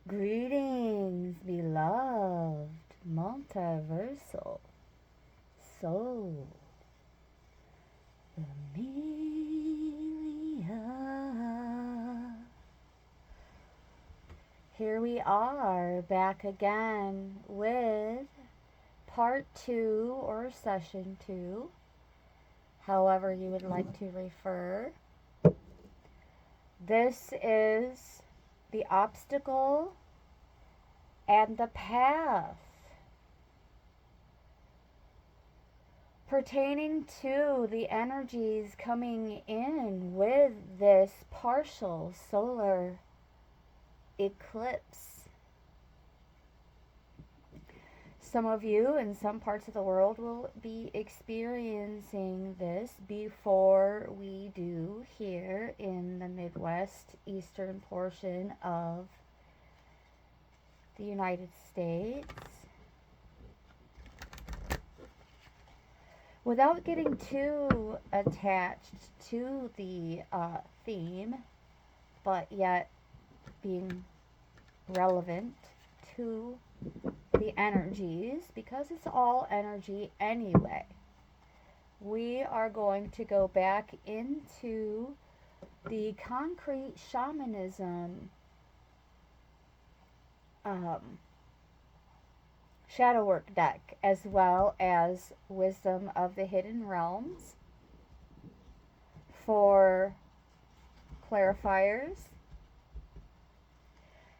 Greetings, beloved multiversal soul Amelia. Here we are back again with part 2 or session 2, however you would like to refer. This is the obstacle and the path pertaining to the energies coming in with this partial solar eclipse. Some of you in some parts of the world will be experiencing this before we do here in the Midwest, eastern portion of the United States. Without getting too attached to the theme, but yet being relevant to the energies, because it's all energy anyway, we are going to go back into the concrete shamanism shadow work deck, as well as wisdom of the hidden realms for clarifiers.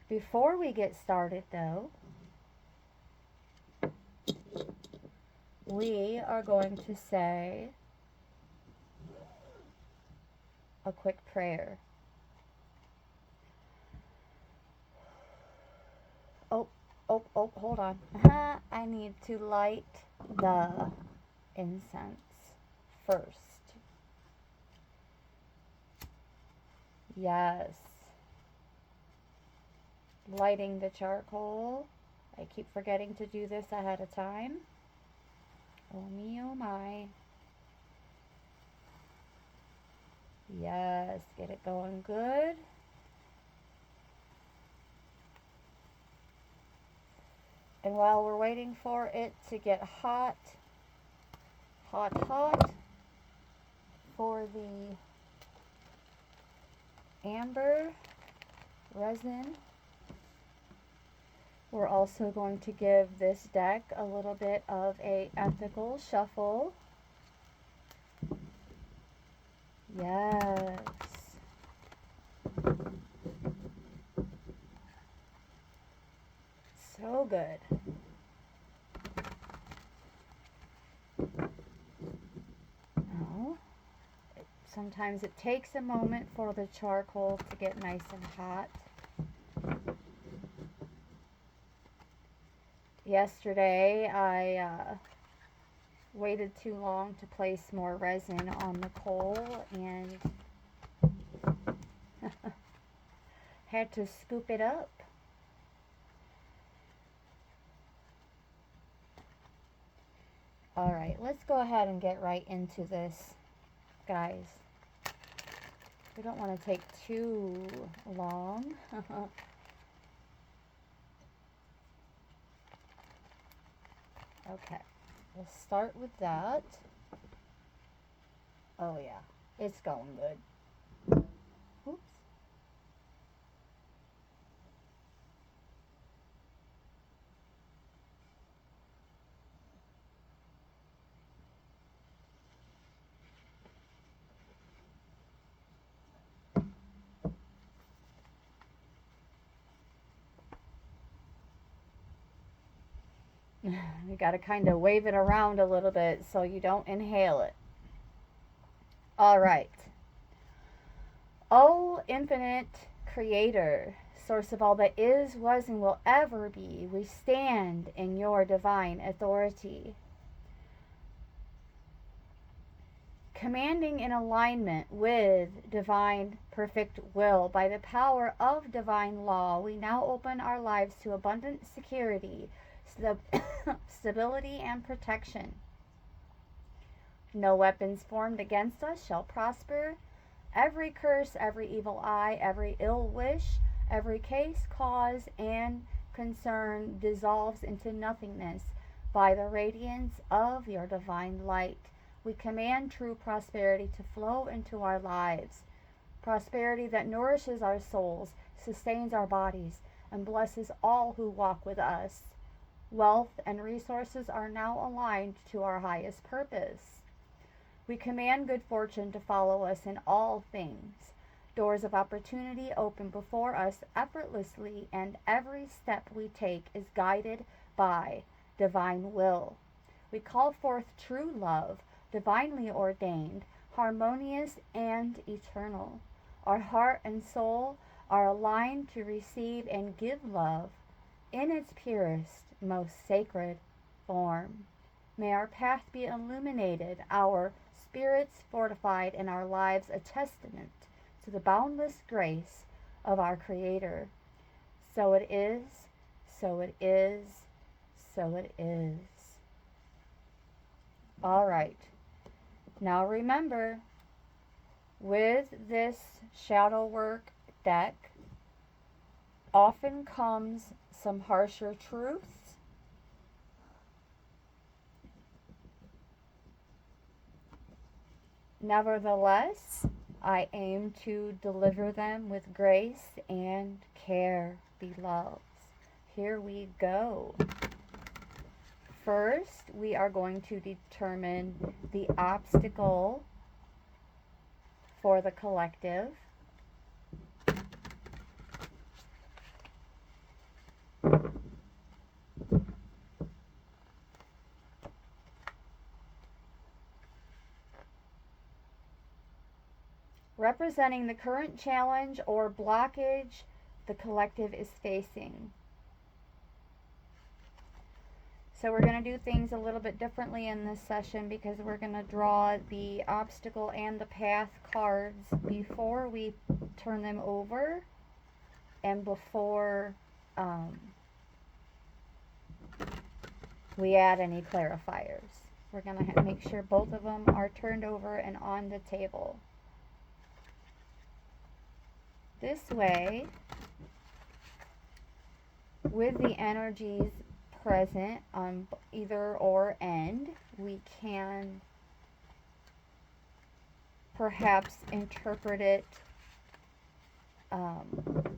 Before we get started though, we are going to say a quick prayer. Oh, hold on. I need to light the incense first. Yes. Lighting the charcoal. I keep forgetting to do this ahead of time. Oh me, oh my. Yes, get it going good. And while we're waiting for it to get hot for the amber resin, we're also going to give this deck a little bit of a ethical shuffle. Yes. So good. Sometimes it takes a moment for the charcoal to get nice and hot. Yesterday I waited too long to place more resin on the coal and had to scoop it up. Alright, let's go ahead and get right into this, guys. We don't want to take too long. Okay, we'll start with that. Oh yeah, it's going good. Oops. You got to kind of wave it around a little bit so you don't inhale it. All right. Oh, infinite creator, source of all that is, was, and will ever be, we stand in your divine authority, commanding in alignment with divine perfect will. By the power of divine law, we now open our lives to abundant security, stability, and protection. No weapons formed against us shall prosper. Every curse, every evil eye, every ill wish, Every case, cause, and concern dissolves into nothingness by the radiance of your divine light. We command true prosperity to flow into our lives. Prosperity that nourishes our souls, sustains our bodies, and blesses all who walk with us. Wealth and resources are now aligned to our highest purpose. We command good fortune to follow us in all things. Doors of opportunity open before us effortlessly, and every step we take is guided by divine will. We call forth true love, divinely ordained, harmonious, and eternal. Our heart and soul are aligned to receive and give love in its purest, most sacred form. May our path be illuminated, our spirits fortified, and our lives a testament to the boundless grace of our Creator. So it is, so it is, so it is. All right. Now remember, with this shadow work deck often comes some harsher truths. Nevertheless, I aim to deliver them with grace and care, beloveds. Here we go. First, we are going to determine the obstacle for the collective. Representing the current challenge or blockage the collective is facing. So we're going to do things a little bit differently in this session because we're going to draw the obstacle and the path cards before we turn them over and before we add any clarifiers. We're going to make sure both of them are turned over and on the table. This way, with the energies present on either or end, we can perhaps interpret it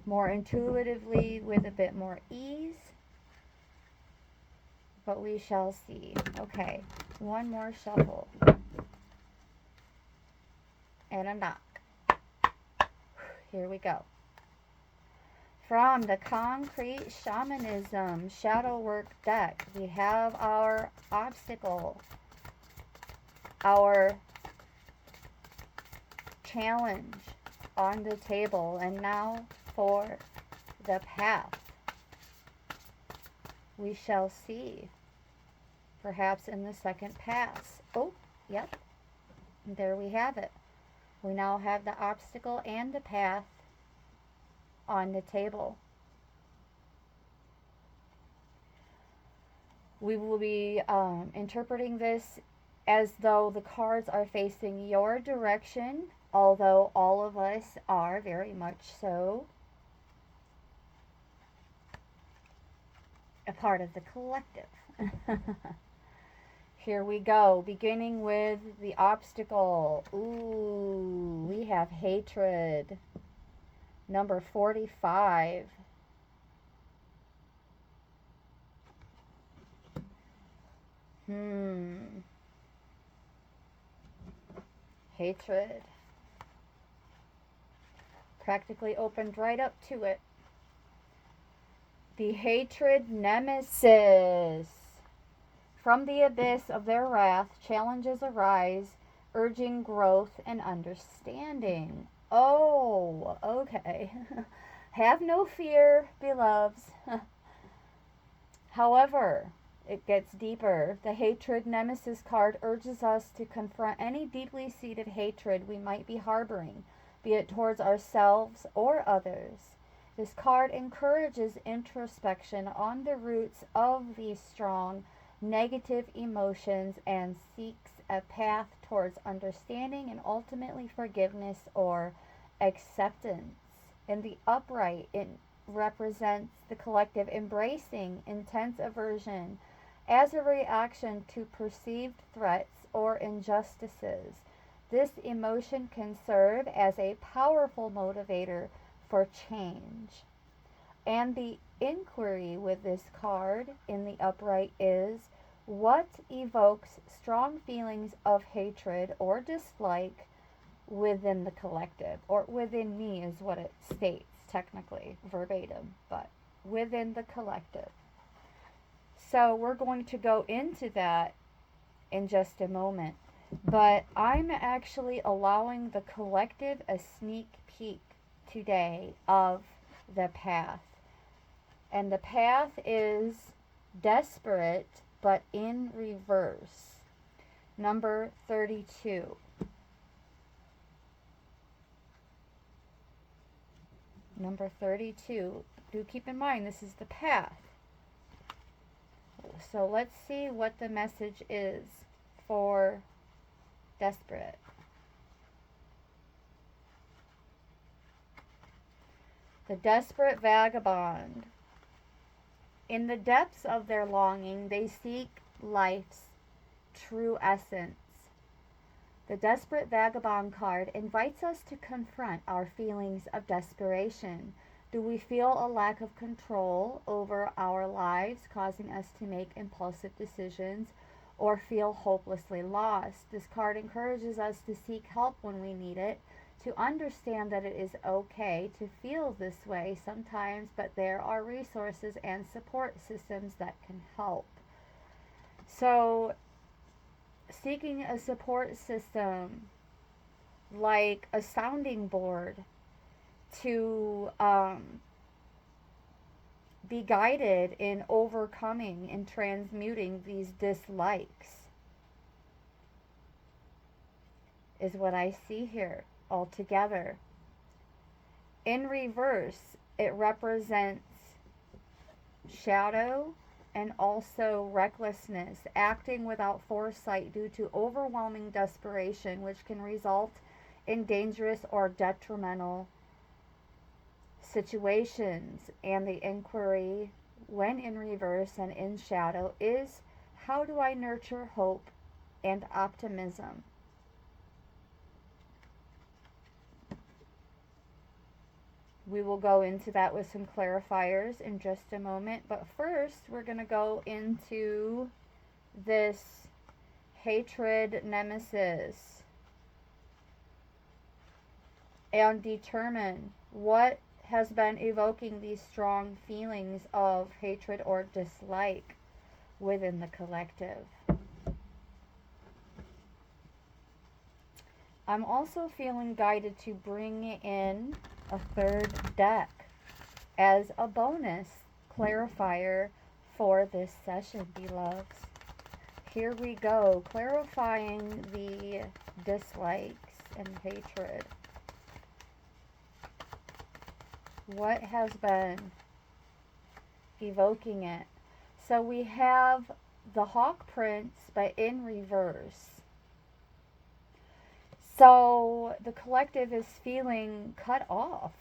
more intuitively with a bit more ease, but we shall see. Okay, one more shuffle and a knock. Here we go. From the Concrete Shamanism Shadow Work deck, we have our obstacle, our challenge on the table, and now for the path. We shall see, perhaps in the second pass. Oh, yep, there we have it. We now have the obstacle and the path on the table. We will be interpreting this as though the cards are facing your direction, although all of us are very much so a part of the collective. Here we go, beginning with the obstacle. Ooh, we have hatred. Number 45. Hatred. Practically opened right up to it. The hatred nemesis. From the abyss of their wrath, challenges arise, urging growth and understanding. Oh, okay. Have no fear, beloveds. However, it gets deeper. The hatred nemesis card urges us to confront any deeply seated hatred we might be harboring, be it towards ourselves or others. This card encourages introspection on the roots of these strong negative emotions and seeks a path towards understanding and ultimately forgiveness or acceptance. In the upright, it represents the collective embracing intense aversion as a reaction to perceived threats or injustices. This emotion can serve as a powerful motivator for change. And the inquiry with this card in the upright is, what evokes strong feelings of hatred or dislike within the collective? Or within me is what it states, technically, verbatim, but within the collective. So we're going to go into that in just a moment. But I'm actually allowing the collective a sneak peek today of the path. And the path is desperate, but in reverse. Number 32. Number 32. Do keep in mind, this is the path. So let's see what the message is for desperate. The desperate vagabond. In the depths of their longing, they seek life's true essence. The desperate vagabond card invites us to confront our feelings of desperation. Do we feel a lack of control over our lives, causing us to make impulsive decisions, or feel hopelessly lost? This card encourages us to seek help when we need it, to understand that it is okay to feel this way sometimes, but there are resources and support systems that can help. So, seeking a support system like a sounding board to be guided in overcoming and transmuting these dislikes is what I see here altogether. In reverse, it represents shadow and also recklessness, acting without foresight due to overwhelming desperation, which can result in dangerous or detrimental situations. And the inquiry, when in reverse and in shadow, is, how do I nurture hope and optimism? We will go into that with some clarifiers in just a moment. But first, we're going to go into this hatred nemesis and determine what has been evoking these strong feelings of hatred or dislike within the collective. I'm also feeling guided to bring in a third deck as a bonus clarifier for this session, beloveds. Here we go, clarifying the dislikes and hatred. What has been evoking it? So we have the Hawk Prince, but in reverse. So the collective is feeling cut off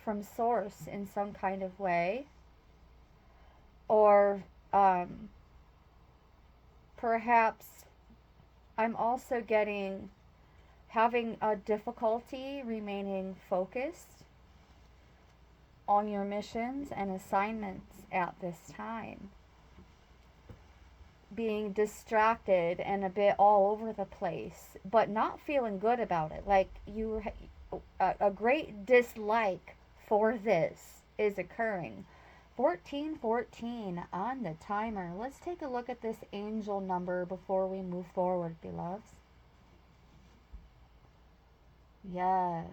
from source in some kind of way, or perhaps I'm also having a difficulty remaining focused on your missions and assignments at this time. Being distracted and a bit all over the place, but not feeling good about it. Like a great dislike for this is occurring. 1414 on the timer. Let's take a look at this angel number before we move forward, beloveds. Yes.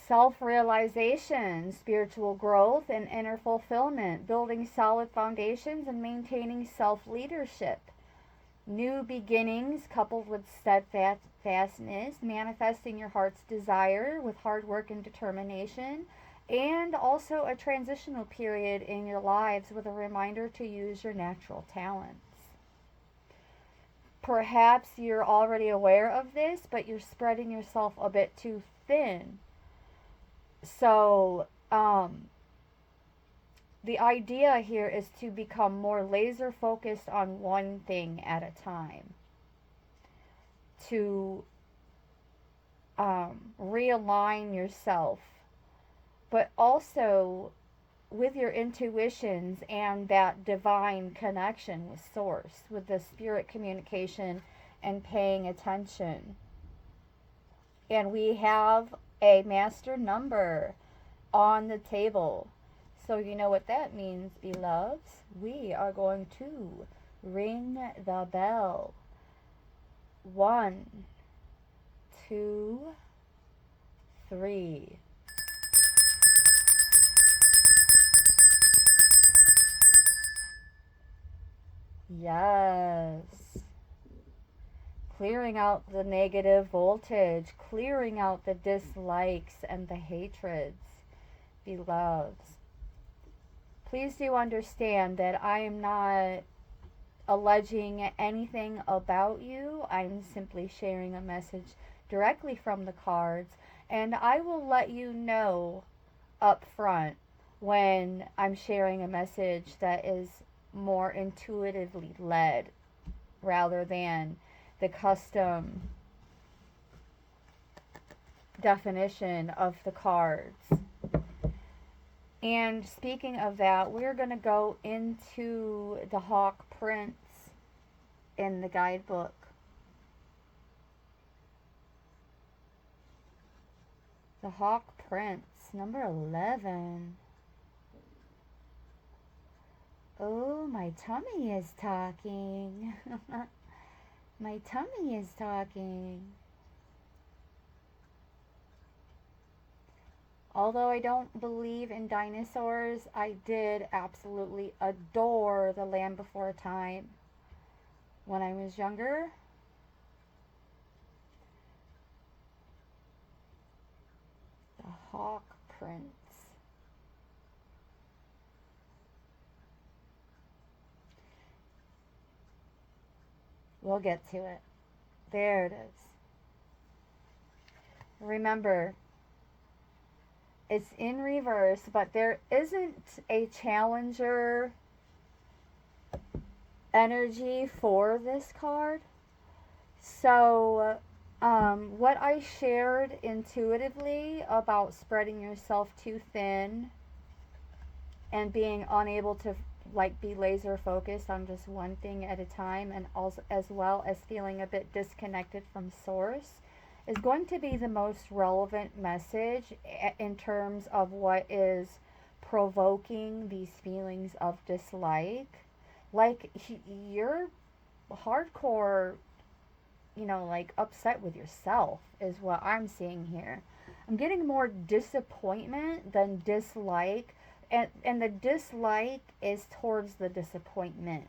Self-realization, spiritual growth, and inner fulfillment, building solid foundations and maintaining self-leadership. New beginnings coupled with steadfastness, manifesting your heart's desire with hard work and determination, and also a transitional period in your lives with a reminder to use your natural talents. perhaps you're already aware of this, but you're spreading yourself a bit too thin. So, the idea here is to become more laser focused on one thing at a time, to realign yourself, but also with your intuitions and that divine connection with source, with the spirit communication and paying attention. And we have a master number on the table. So you know what that means, beloveds. We are going to ring the bell. 1, 2, 3. Yes. Clearing out the negative voltage, clearing out the dislikes and the hatreds, beloveds. Please do understand that I am not alleging anything about you. I'm simply sharing a message directly from the cards, and I will let you know up front when I'm sharing a message that is more intuitively led rather than the custom definition of the cards. And speaking of that, we're going to go into the Hawk Prince in the guidebook. The Hawk Prince, number 11. Oh, my tummy is talking. My tummy is talking. Although I don't believe in dinosaurs, I did absolutely adore The Land Before Time when I was younger. The Hawk Prince. We'll get to it. There it is. Remember, it's in reverse, but there isn't a challenger energy for this card. So, what I shared intuitively about spreading yourself too thin and being unable to be laser focused on just one thing at a time, and also as well as feeling a bit disconnected from source, is going to be the most relevant message in terms of what is provoking these feelings of dislike. Like, you're hardcore, upset with yourself, is what I'm seeing here. I'm getting more disappointment than dislike, and the dislike is towards the disappointment.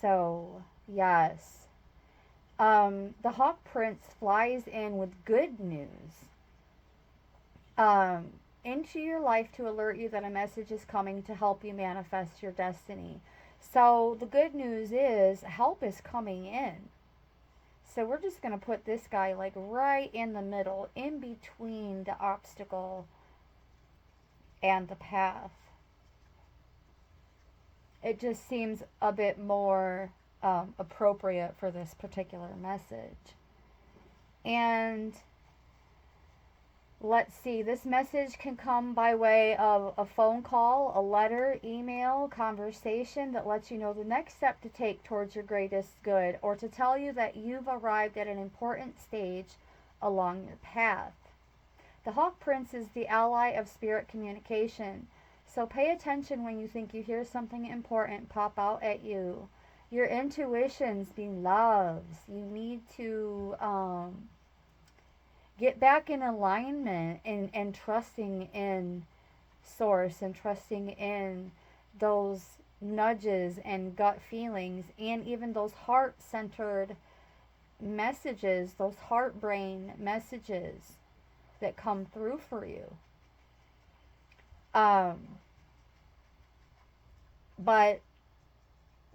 So, yes. The Hawk Prince flies in with good news into your life to alert you that a message is coming to help you manifest your destiny. So the good news is help is coming in. So we're just going to put this guy right in the middle, in between the obstacle and the path. It just seems a bit more appropriate for this particular message. And let's see, this message can come by way of a phone call, a letter, email, conversation that lets you know the next step to take towards your greatest good, or to tell you that you've arrived at an important stage along your path. The Hawk Prince is the ally of spirit communication. So pay attention when you think you hear something important pop out at you. Your intuitions, beloveds. You need to get back in alignment and trusting in source and trusting in those nudges and gut feelings, and even those heart-centered messages, those heart-brain messages that come through for you. But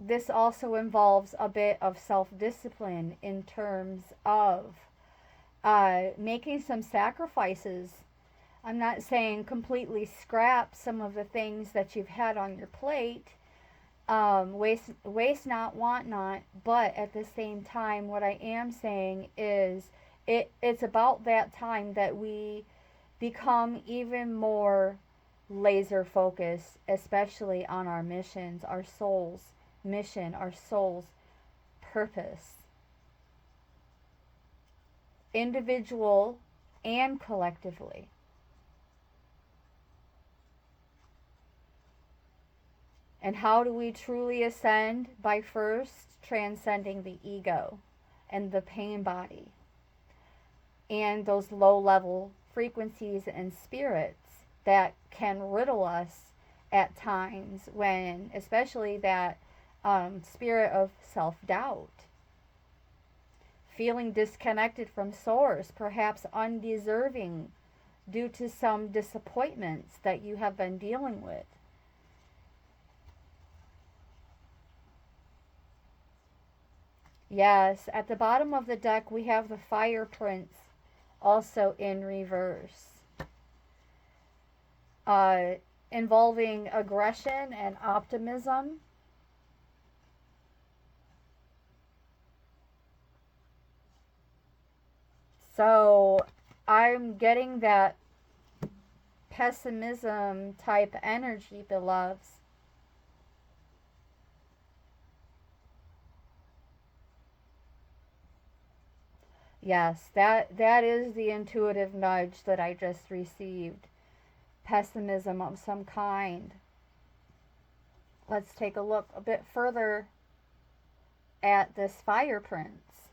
this also involves a bit of self-discipline in terms of making some sacrifices. I'm not saying completely scrap some of the things that you've had on your plate, waste not, want not. But at the same time, what I am saying is it's about that time that we become even more laser focused, especially on our missions, our soul's mission, our soul's purpose, individual and collectively. And how do we truly ascend? By first transcending the ego and the pain body and those low level frequencies and spirits that can riddle us at times, when, especially that spirit of self doubt, feeling disconnected from source, perhaps undeserving due to some disappointments that you have been dealing with. Yes, at the bottom of the deck we have the Fire Prince also in reverse, uh, involving aggression and optimism. So I'm getting that pessimism type energy, beloveds. Yes, that is the intuitive nudge that I just received. Pessimism of some kind. Let's take a look a bit further at this Fire Prince.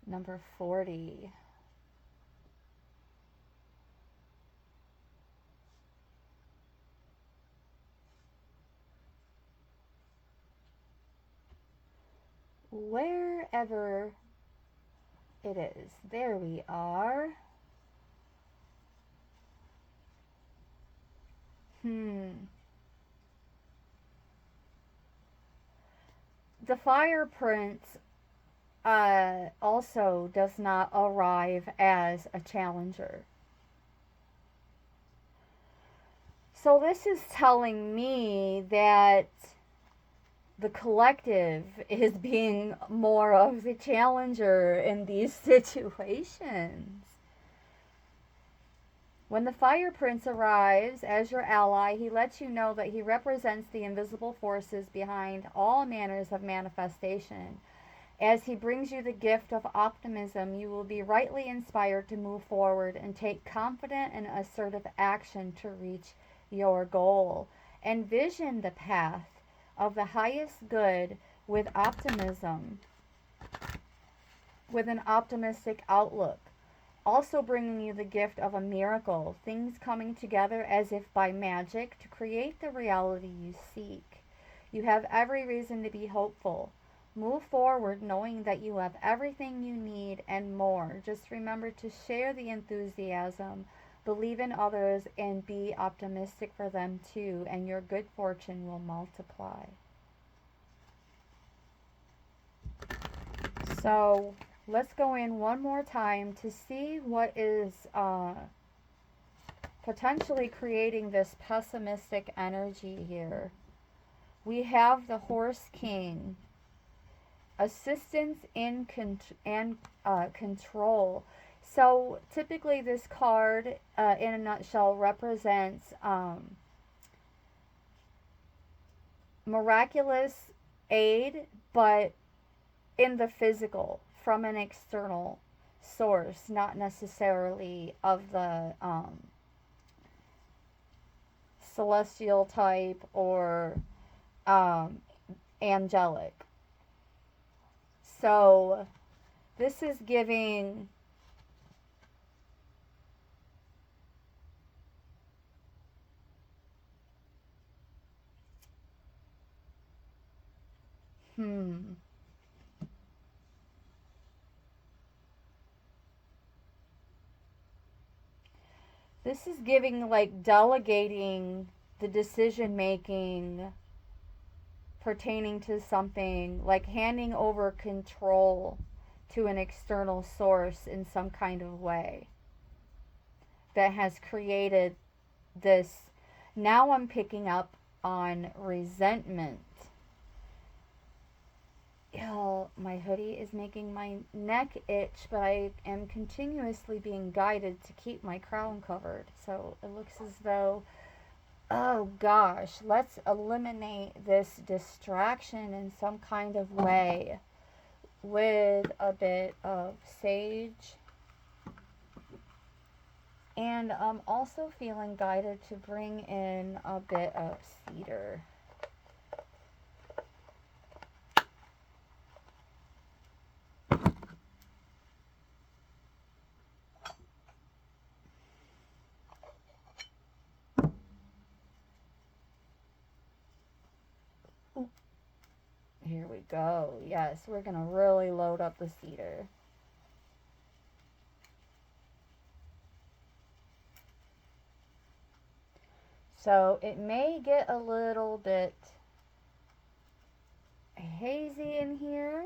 Number 40. Wherever it is. There we are. The Fire Prince also does not arrive as a challenger. So this is telling me that the collective is being more of the challenger in these situations. When the Fire Prince arrives as your ally, he lets you know that he represents the invisible forces behind all manners of manifestation. As he brings you the gift of optimism, you will be rightly inspired to move forward and take confident and assertive action to reach your goal. Envision the path of the highest good with optimism, with an optimistic outlook. Also bringing you the gift of a miracle, things coming together as if by magic to create the reality you seek. You have every reason to be hopeful. Move forward knowing that you have everything you need and more. Just remember to share the enthusiasm, believe in others, and be optimistic for them too, and your good fortune will multiply. So let's go in one more time to see what is potentially creating this pessimistic energy here. We have the Horse King, assistance in control. So typically this card, in a nutshell, represents miraculous aid, but in the physical, from an external source, not necessarily of the celestial type or angelic. So this is giving hmm This is giving like delegating the decision making pertaining to something, like handing over control to an external source in some kind of way that has created this. Now I'm picking up on resentment. Oh, my hoodie is making my neck itch, but I am continuously being guided to keep my crown covered. So it looks as though, oh gosh, let's eliminate this distraction in some kind of way with a bit of sage. And I'm also feeling guided to bring in a bit of cedar. Here we go. Yes, we're going to really load up the cedar. So it may get a little bit hazy in here.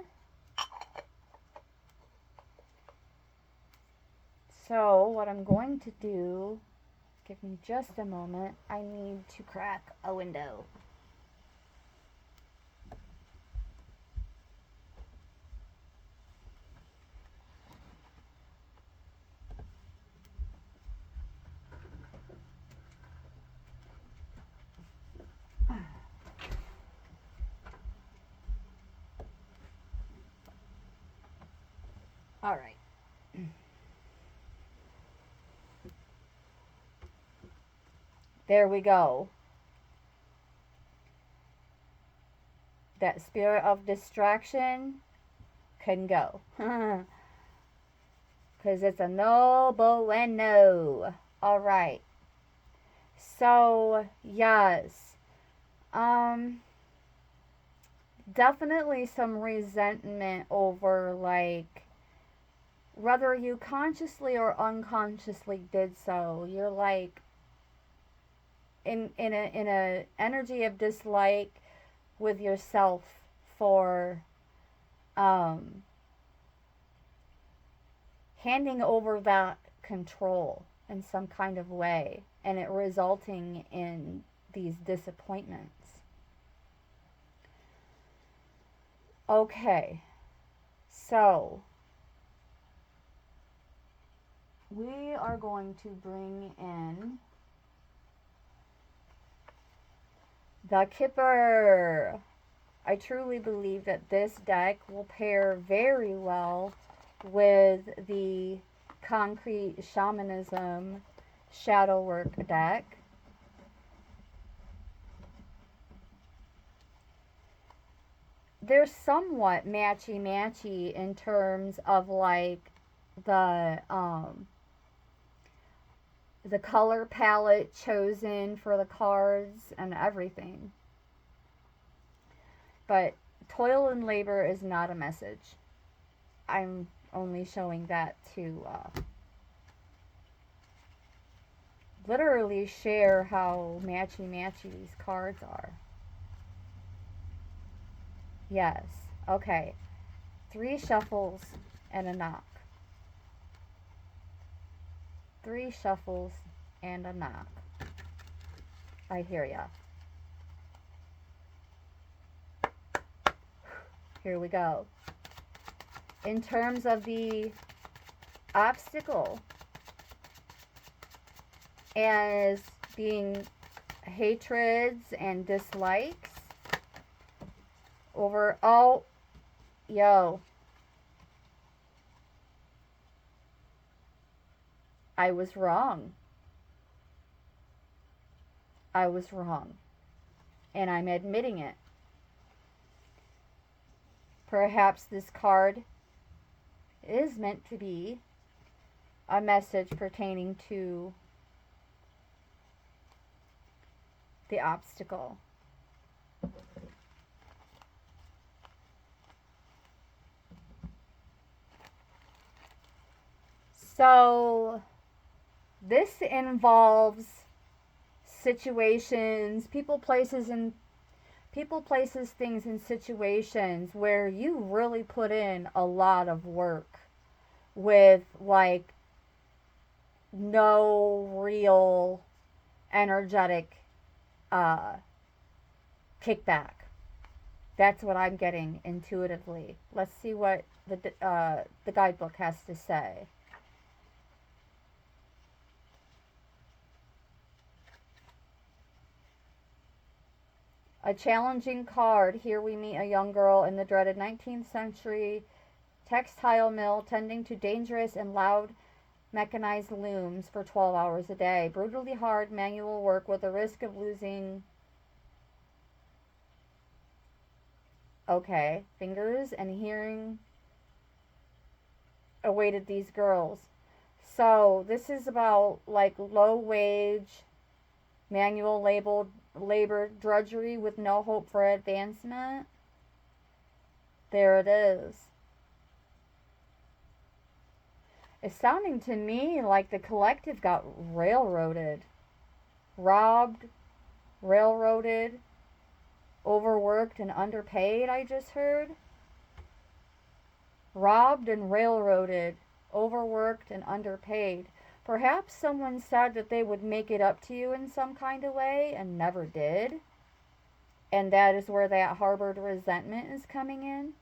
So what I'm going to do, give me just a moment, I need to crack a window. All right. There we go. That spirit of distraction can go. Because it's a no bueno. All right. So, yes. Definitely some resentment over, like, whether you consciously or unconsciously did so. You're like in a energy of dislike with yourself for handing over that control in some kind of way, and it resulting in these disappointments. Okay, so we are going to bring in the Kipper. I truly believe that this deck will pair very well with the Concrete Shamanism Shadow Work deck. They're somewhat matchy-matchy in terms of like the color palette chosen for the cards and everything. But toil and labor is not a message. I'm only showing that to literally share how matchy-matchy these cards are. Yes. Okay. 3 shuffles and a knock. 3 shuffles and a knock. I hear ya. Here we go. In terms of the obstacle as being hatreds and dislikes over, oh, yo, I was wrong. I was wrong. And I'm admitting it. Perhaps this card is meant to be a message pertaining to the obstacle. So This involves situations, people, places, things, and situations where you really put in a lot of work with like no real energetic kickback. That's what I'm getting intuitively. Let's see what the guidebook has to say. A challenging card. Here we meet a young girl in the dreaded 19th century textile mill tending to dangerous and loud mechanized looms for 12 hours a day. Brutally hard manual work with the risk of losing, okay, fingers and hearing awaited these girls. So this is about like low wage, manual labor drudgery with no hope for advancement. There it is. It's sounding to me like the collective got railroaded, robbed, railroaded, overworked, and underpaid, I just heard. Robbed and railroaded, overworked, and underpaid. Perhaps someone said that they would make it up to you in some kind of way and never did. And that is where that harbored resentment is coming in.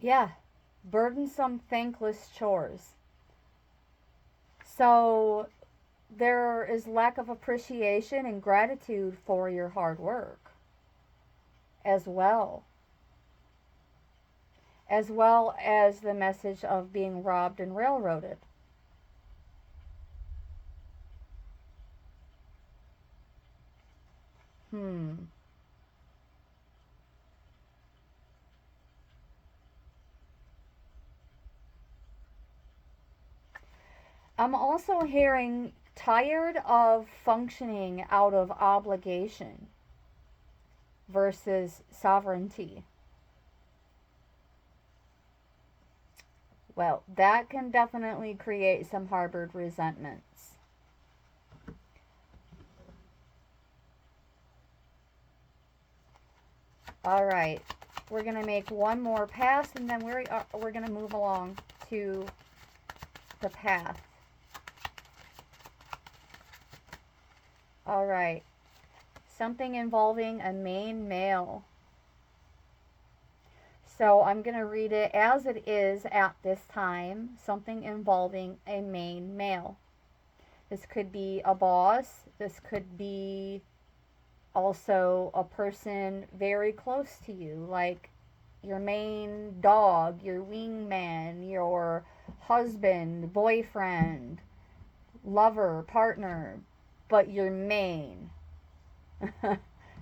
Yeah, burdensome, thankless chores. So there is lack of appreciation and gratitude for your hard work as well. As well as the message of being robbed and railroaded. I'm also hearing tired of functioning out of obligation versus sovereignty. Well, that can definitely create some harbored resentments. All right, we're going to make one more pass and then we're going to move along to the path. All right, something involving a main male. So I'm going to read it as it is at this time. Something involving a main male. This could be a boss. This could be also a person very close to you, like your main dog, your wingman, your husband, boyfriend, lover, partner, but your main.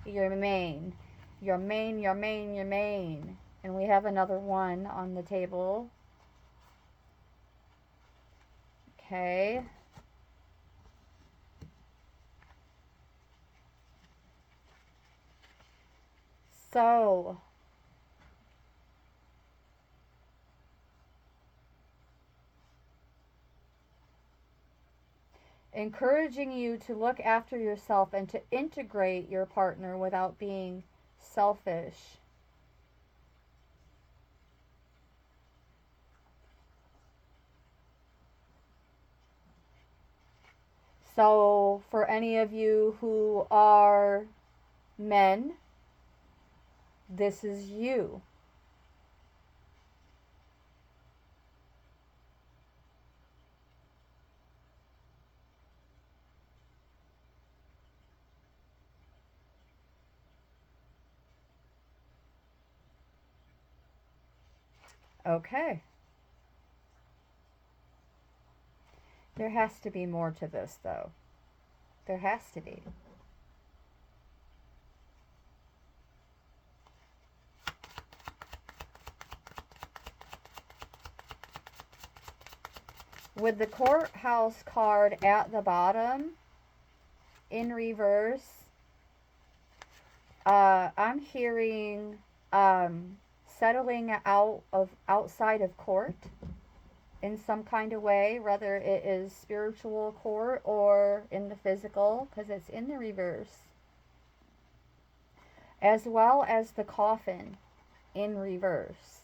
your main. Your main, your main, your main. And we have another one on the table. Okay. So, encouraging you to look after yourself and to integrate your partner without being selfish. So, for any of you who are men, this is you. Okay. There has to be more to this, though. There has to be. With the courthouse card at the bottom, in reverse, I'm hearing settling outside of court in some kind of way, whether it is spiritual court or in the physical, because it's in the reverse, as well as the coffin in reverse.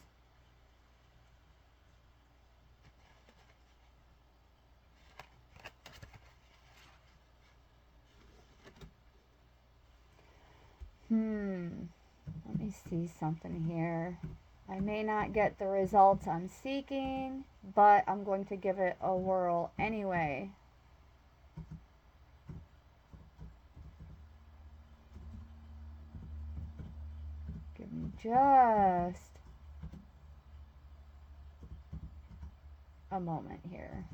Let me see something here. I may not get the results I'm seeking, but I'm going to give it a whirl anyway. Give me just a moment here.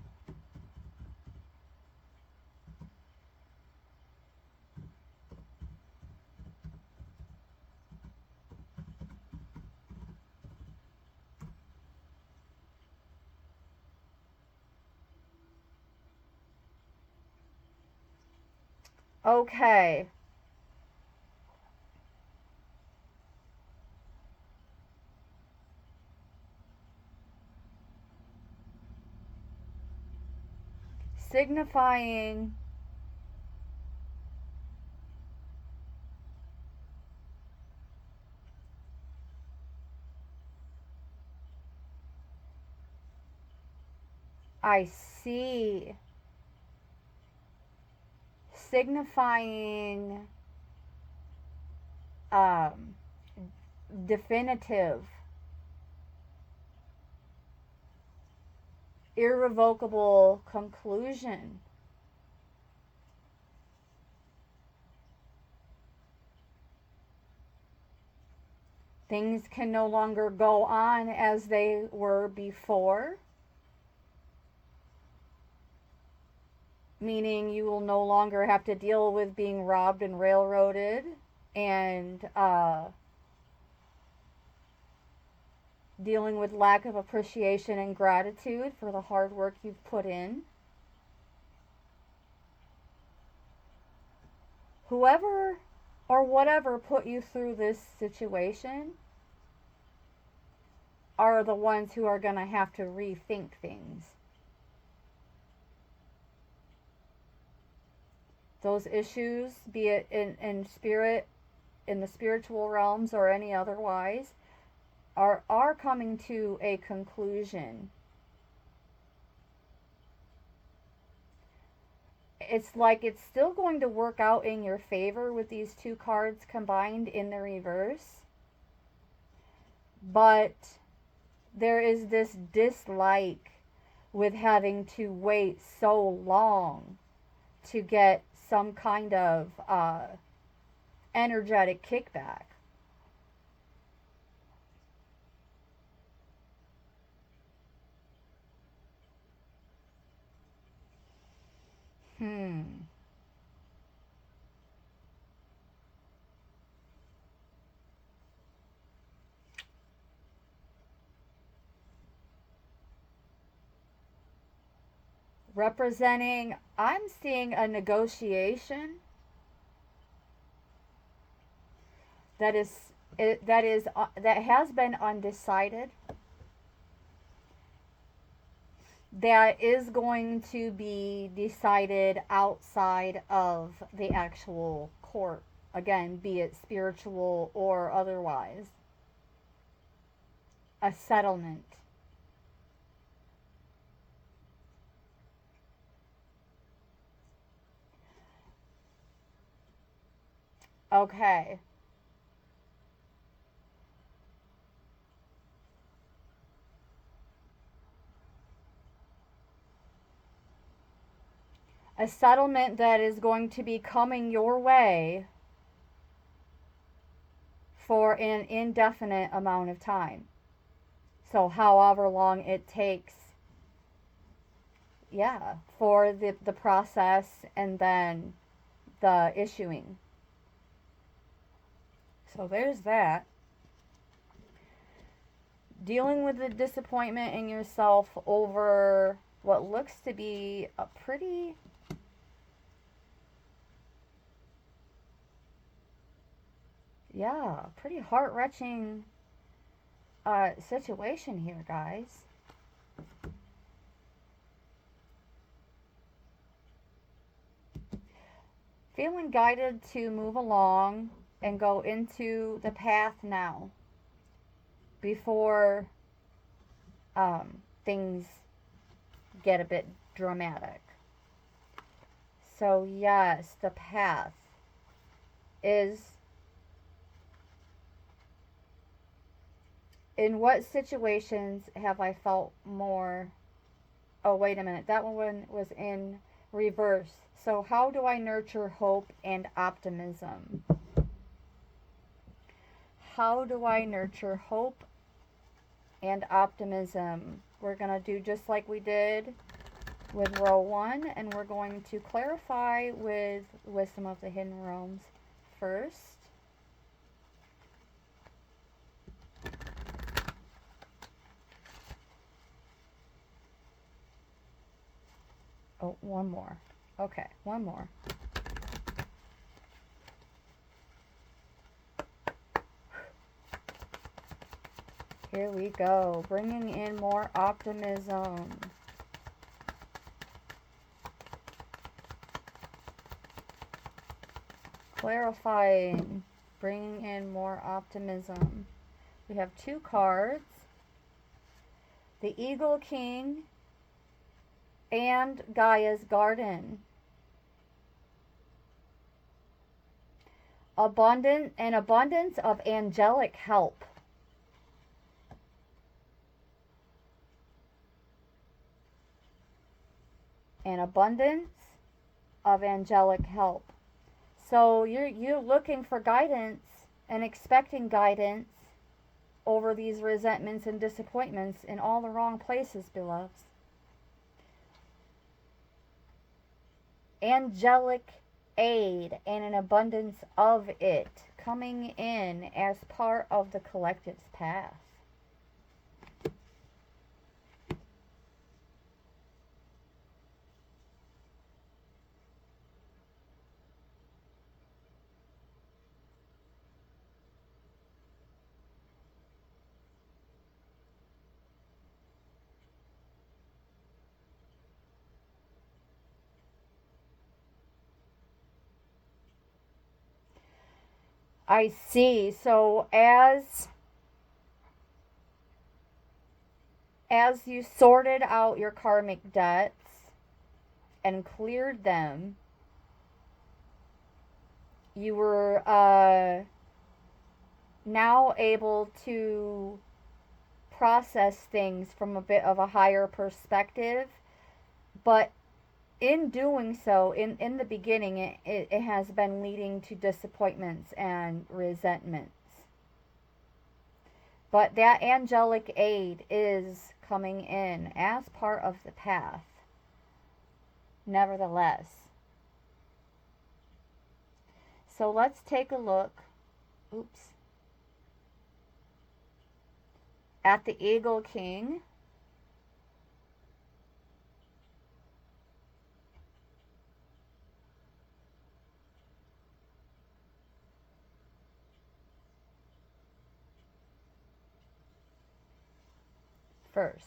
Okay. Signifying I see. Signifying definitive, irrevocable conclusion. Things can no longer go on as they were before, meaning you will no longer have to deal with being robbed and railroaded and dealing with lack of appreciation and gratitude for the hard work you've put in. Whoever or whatever put you through this situation are the ones who are going to have to rethink things. Those issues, be it in spirit, in the spiritual realms or any otherwise, are coming to a conclusion. It's like it's still going to work out in your favor with these two cards combined in the reverse. But there is this dislike with having to wait so long to get some kind of energetic kickback. Representing, I'm seeing a negotiation that has been undecided, that is going to be decided outside of the actual court, again, be it spiritual or otherwise. A settlement. Okay. A settlement that is going to be coming your way for an indefinite amount of time. So however long it takes, yeah, for the process and then the issuing. So there's that. Dealing with the disappointment in yourself over what looks to be a pretty Yeah, pretty heart-wrenching situation here, guys. Feeling guided to move along and go into the path now before things get a bit dramatic. So, yes, the path is. In what situations have I felt more? Oh, wait a minute. That one was in reverse. So, how do I nurture hope and optimism? How do I nurture hope and optimism? We're going to do just like we did with row 1, and we're going to clarify with some of the hidden realms first. Oh, one more. Okay, one more. Here we go, bringing in more optimism. Clarifying, bringing in more optimism. We have 2 cards, the Eagle King and Gaia's Garden. An abundance of angelic help. An abundance of angelic help. So you're looking for guidance and expecting guidance over these resentments and disappointments in all the wrong places, beloveds. Angelic aid and an abundance of it coming in as part of the collective's path. I see. So as you sorted out your karmic debts and cleared them, you were now able to process things from a bit of a higher perspective. But in doing so, in the beginning, it has been leading to disappointments and resentments. But that angelic aid is coming in as part of the path, nevertheless. So let's take a look, at the Eagle King. First.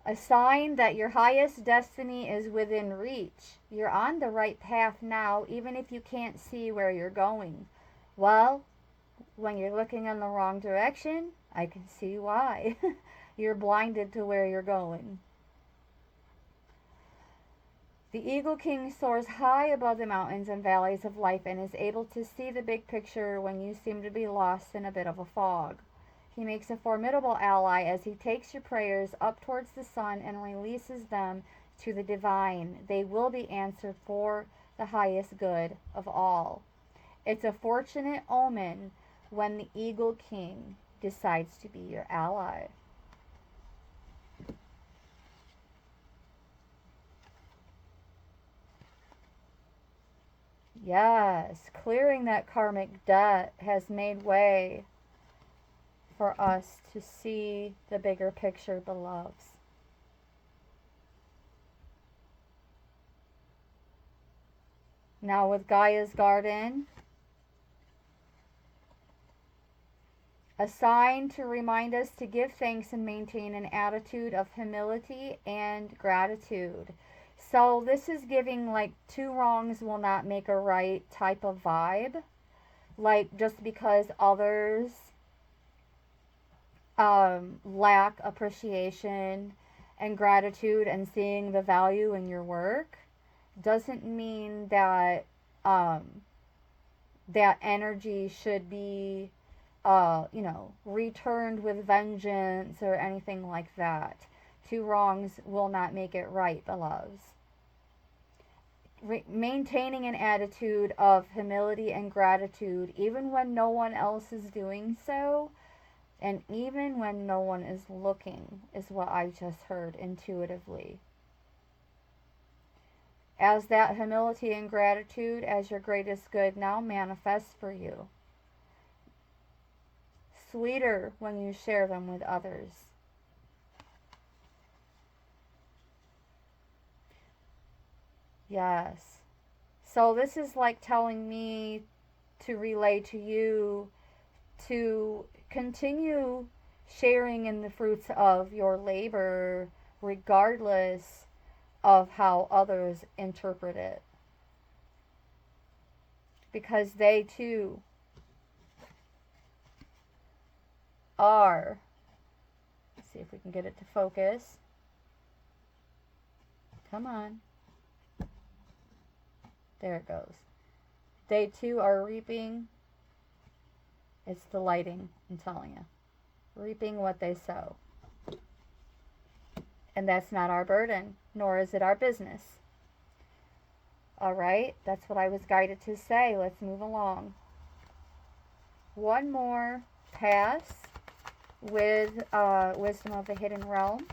A sign that your highest destiny is within reach. You're on the right path now, even if you can't see where you're going. Well, when you're looking in the wrong direction, I can see why. You're blinded to where you're going. The Eagle King soars high above the mountains and valleys of life and is able to see the big picture when you seem to be lost in a bit of a fog. He makes a formidable ally as he takes your prayers up towards the sun and releases them to the divine. They will be answered for the highest good of all. It's a fortunate omen when the Eagle King decides to be your ally. Yes, clearing that karmic debt has made way for us to see the bigger picture, beloveds. Now with Gaia's garden, a sign to remind us to give thanks and maintain an attitude of humility and gratitude. So this is giving like two wrongs will not make a right type of vibe. Like just because others lack appreciation and gratitude and seeing the value in your work doesn't mean that um, that energy should be returned with vengeance or anything like that. Two wrongs will not make it right, beloveds. Maintaining an attitude of humility and gratitude, even when no one else is doing so, and even when no one is looking, is what I just heard intuitively. As that humility and gratitude as your greatest good now manifests for you. Sweeter when you share them with others. Yes. So this is like telling me to relay to you to continue sharing in the fruits of your labor regardless of how others interpret it. Because they too are. Let's see if we can get it to focus. Come on. There it goes. They too are reaping. It's the lighting, I'm telling you. Reaping what they sow. And that's not our burden, nor is it our business. All right, that's what I was guided to say. Let's move along. One more pass with Wisdom of the Hidden Realms.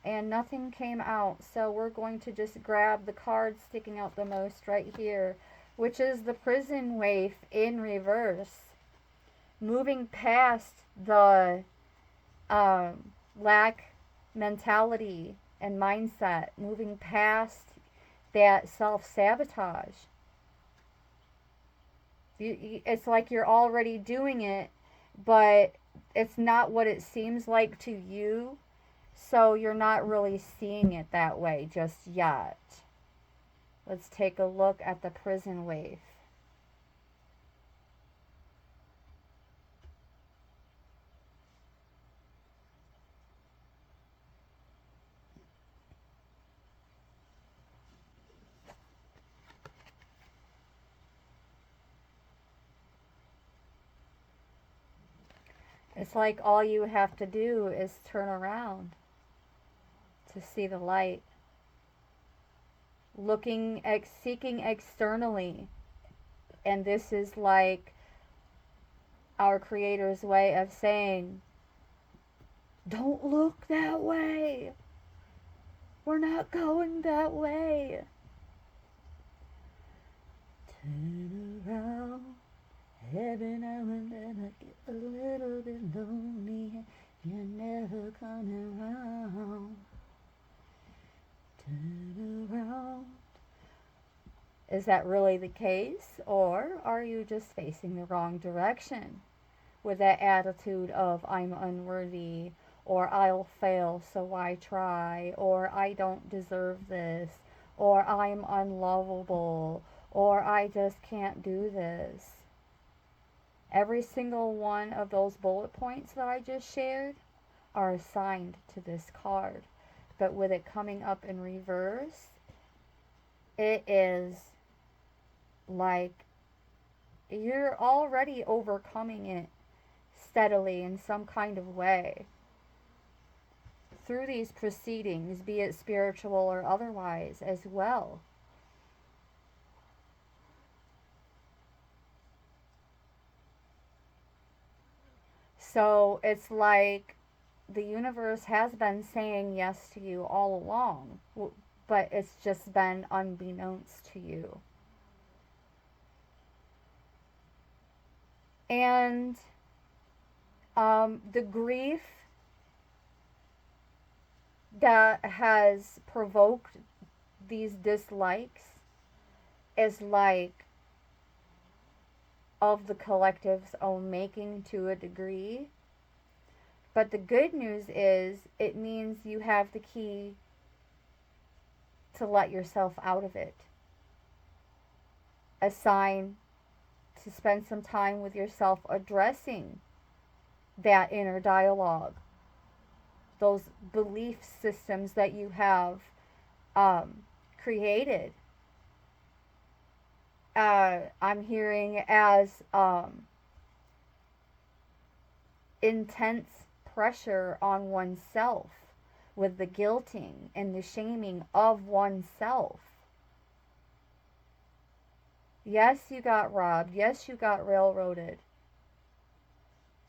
And nothing came out, so we're going to just grab the card sticking out the most right here, which is the Prison Waif in reverse. Moving past the lack mentality and mindset, moving past that self-sabotage. It's like you're already doing it, but it's not what it seems like to you, so you're not really seeing it that way just yet. Let's take a look at the Prison Waif. It's like all you have to do is turn around to see the light. Seeking externally. And this is like our Creator's way of saying, don't look that way. We're not going that way. Turn around. Every now and then I get a little bit lonely. You're never coming around. Turn around. Is that really the case? Or are you just facing the wrong direction with that attitude of I'm unworthy, or I'll fail so why try, or I don't deserve this, or I'm unlovable, or I just can't do this? Every single one of those bullet points that I just shared are assigned to this card. But with it coming up in reverse, it is like you're already overcoming it steadily in some kind of way through these proceedings, be it spiritual or otherwise as well. So it's like the universe has been saying yes to you all along, but it's just been unbeknownst to you. And the grief that has provoked these dislikes is like of the collective's own making to a degree. But the good news is it means you have the key to let yourself out of it. A sign to spend some time with yourself addressing that inner dialogue, those belief systems that you have created. I'm hearing as intense pressure on oneself with the guilting and the shaming of oneself. Yes, you got robbed. Yes, you got railroaded.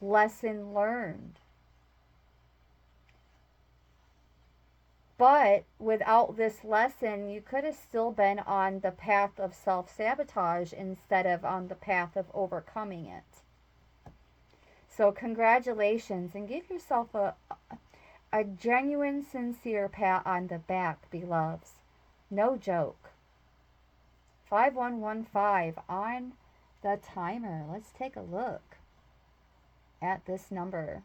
Lesson learned. But without this lesson, you could have still been on the path of self-sabotage instead of on the path of overcoming it. So congratulations, and give yourself a genuine, sincere pat on the back, beloveds. No joke. 5115 on the timer. Let's take a look at this number.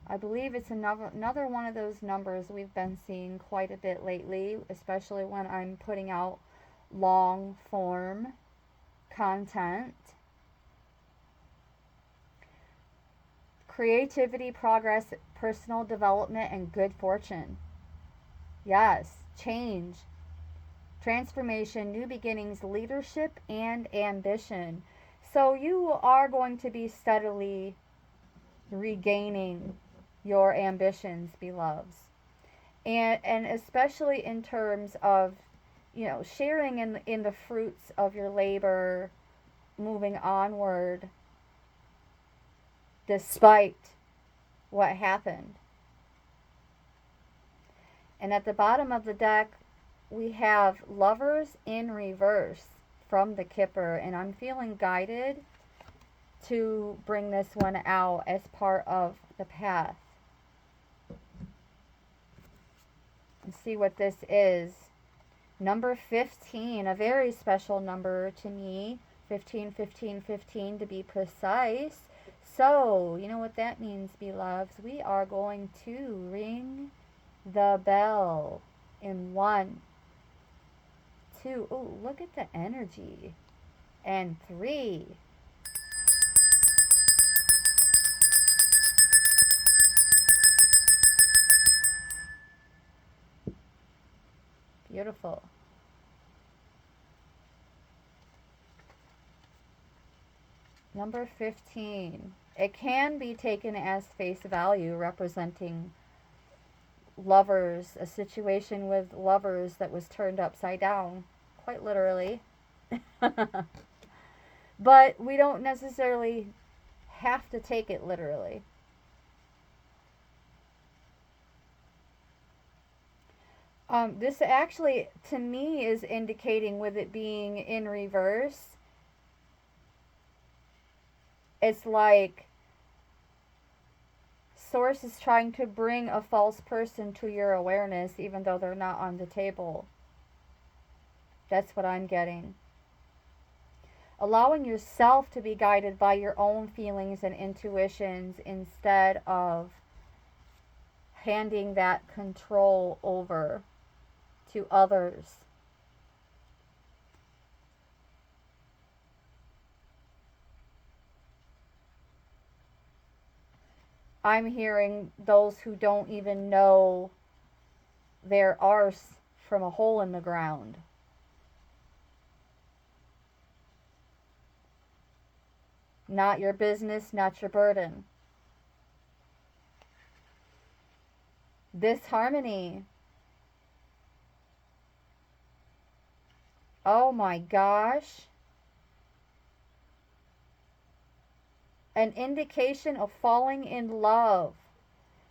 I believe it's another one of those numbers we've been seeing quite a bit lately, especially when I'm putting out long form content. Creativity, progress, personal development, and good fortune. Yes, change, transformation, new beginnings, leadership, and ambition. So you are going to be steadily regaining your ambitions, beloveds. And especially in terms of, sharing in the fruits of your labor, moving onward despite what happened. And at the bottom of the deck, we have Lovers in reverse from the Kipper, and I'm feeling guided to bring this one out as part of the path. And see what this is. Number 15, a very special number to me. 15, 15, 15 to be precise. So, you know what that means, beloveds? We are going to ring the bell in 1, 2. Oh, look at the energy. And 3. Beautiful. Number 15. It can be taken as face value, representing lovers, a situation with lovers that was turned upside down, quite literally. But we don't necessarily have to take it literally. This actually, to me, is indicating, with it being in reverse, it's like Source is trying to bring a false person to your awareness even though they're not on the table. That's what I'm getting. Allowing yourself to be guided by your own feelings and intuitions instead of handing that control over to others. I'm hearing those who don't even know their arse from a hole in the ground. Not your business, not your burden. Disharmony. Oh my gosh. An indication of falling in love,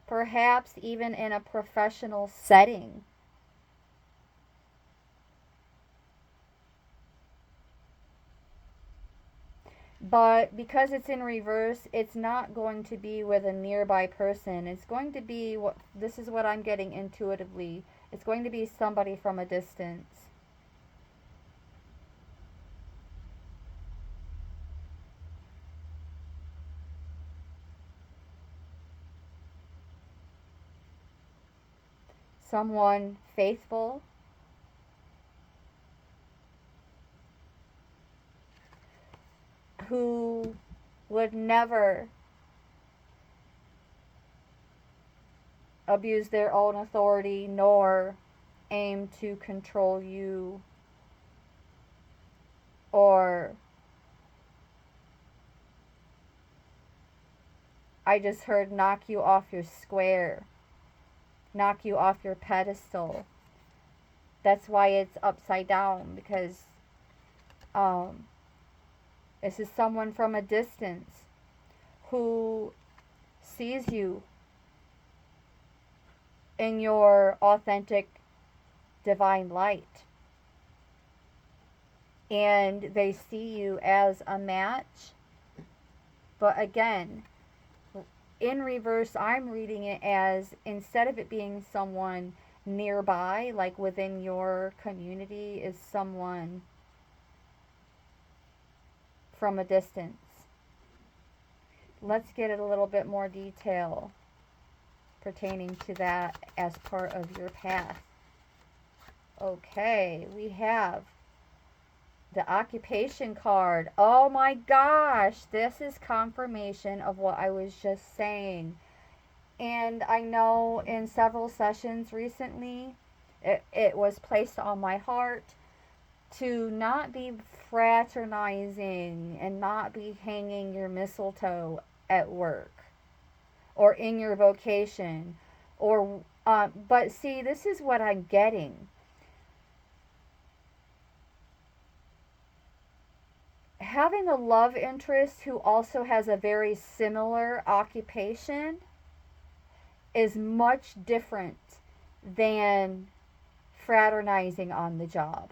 perhaps even in a professional setting. But because it's in reverse, it's not going to be with a nearby person. It's going to be, this is what I'm getting intuitively, It's going to be somebody from a distance. Someone faithful, who would never abuse their own authority nor aim to control you or I just heard knock you off your square, knock you off your pedestal. That's why it's upside down, because um, this is someone from a distance who sees you in your authentic divine light. And they see you as a match. But again, in reverse, I'm reading it as, instead of it being someone nearby, like within your community, is someone from a distance. Let's get a little bit more detail pertaining to that as part of your path. Okay, we have the occupation card. Oh my gosh, this is confirmation of what I was just saying. And I know in several sessions recently, it was placed on my heart to not be fraternizing and not be hanging your mistletoe at work or in your vocation. But see, this is what I'm getting. Having a love interest who also has a very similar occupation is much different than fraternizing on the job.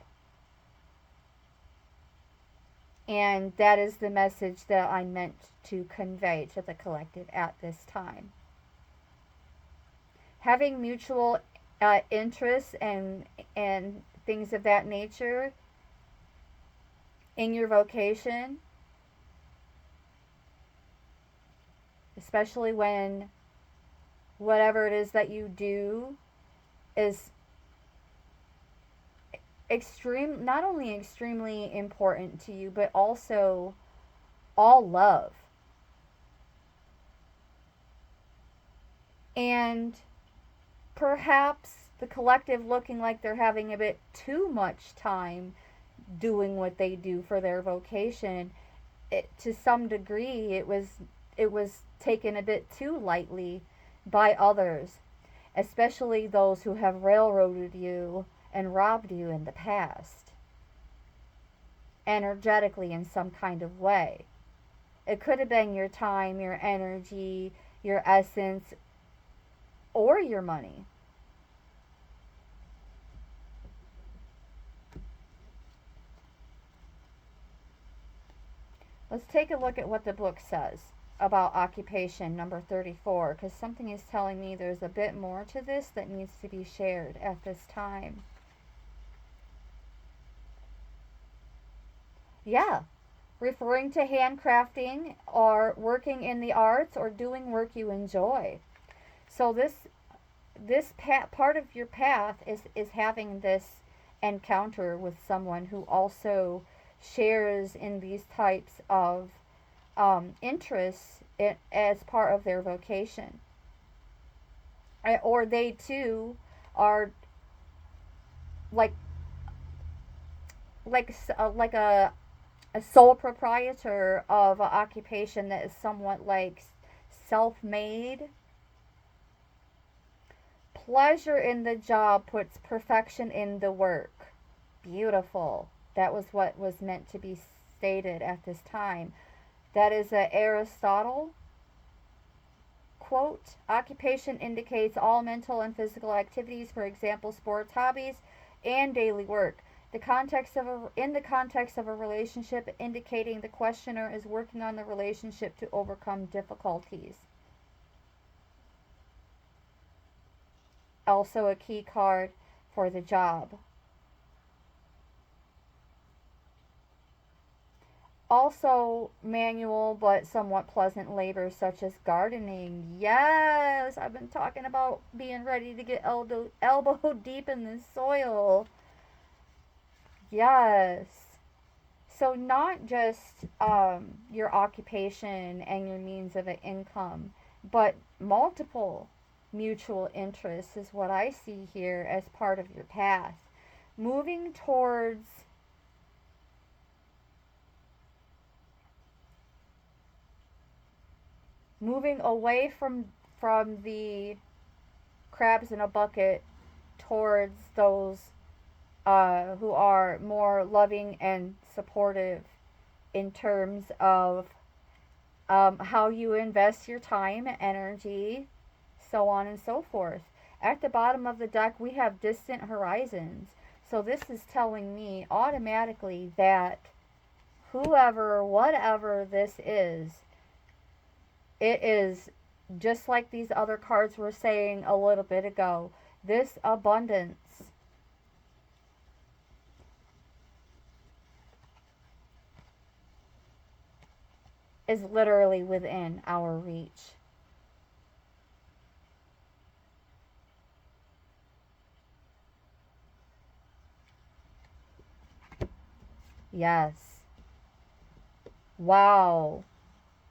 And that is the message that I meant to convey to the collective at this time. Having mutual interests and things of that nature in your vocation, especially when whatever it is that you do is not only extremely important to you, but also all love. And perhaps the collective looking like they're having a bit too much time doing what they do for their vocation, to some degree it was taken a bit too lightly by others, especially those who have railroaded you and robbed you in the past, energetically in some kind of way. It could have been your time, your energy, your essence, or your money. Let's take a look at what the book says about occupation number 34, because something is telling me there's a bit more to this that needs to be shared at this time. Yeah, referring to handcrafting or working in the arts or doing work you enjoy. So this part of your path is having this encounter with someone who also shares in these types of interests as part of their vocation, or they too are like like a sole proprietor of an occupation that is somewhat like self-made. Pleasure in the job puts perfection in the work. Beautiful. That was what was meant to be stated at this time. That is a Aristotle quote. Occupation indicates all mental and physical activities, for example, sports, hobbies, and daily work. In the context of a relationship, indicating the questioner is working on the relationship to overcome difficulties. Also a key card, for the job. Also, manual but somewhat pleasant labor such as gardening. Yes, I've been talking about being ready to get elbow deep in the soil. Yes. So, not just your occupation and your means of income, but multiple mutual interests is what I see here as part of your path. Moving towards moving away from the crabs in a bucket towards those who are more loving and supportive in terms of how you invest your time, energy, so on and so forth. At the bottom of the deck, we have distant horizons. So this is telling me automatically that whoever, whatever this is, it is just like these other cards were saying a little bit ago. This abundance is literally within our reach. Yes. Wow.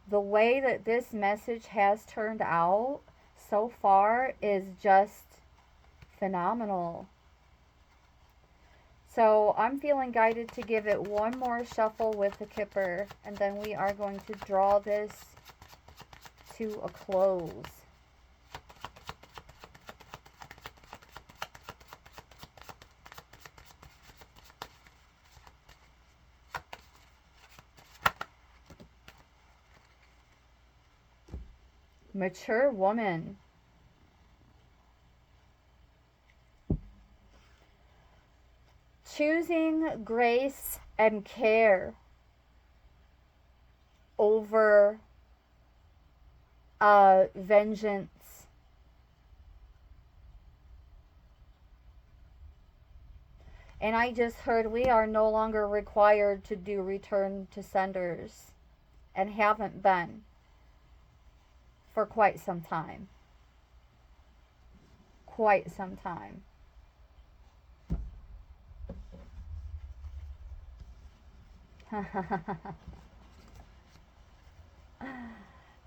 The way that this message has turned out so far is just phenomenal. So I'm feeling guided to give it one more shuffle with the Kipper, and then we are going to draw this to a close. Mature woman. Choosing grace and care over vengeance. And I just heard we are no longer required to do return to senders and haven't been for quite some time. Quite some time.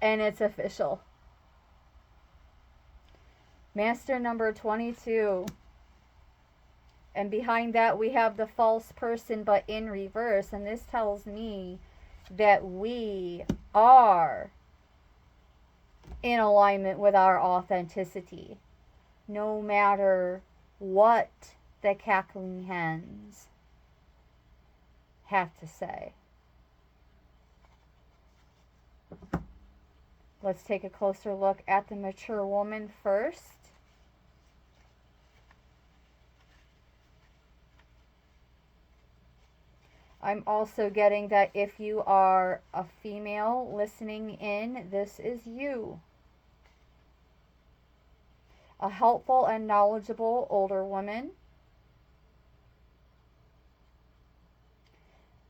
And it's official. Master number 22. And behind that we have the false person but in reverse. And this tells me that we are in alignment with our authenticity. No matter what the cackling hens have to say. Let's take a closer look at the mature woman first. I'm also getting that if you are a female listening in, this is you. A helpful and knowledgeable older woman.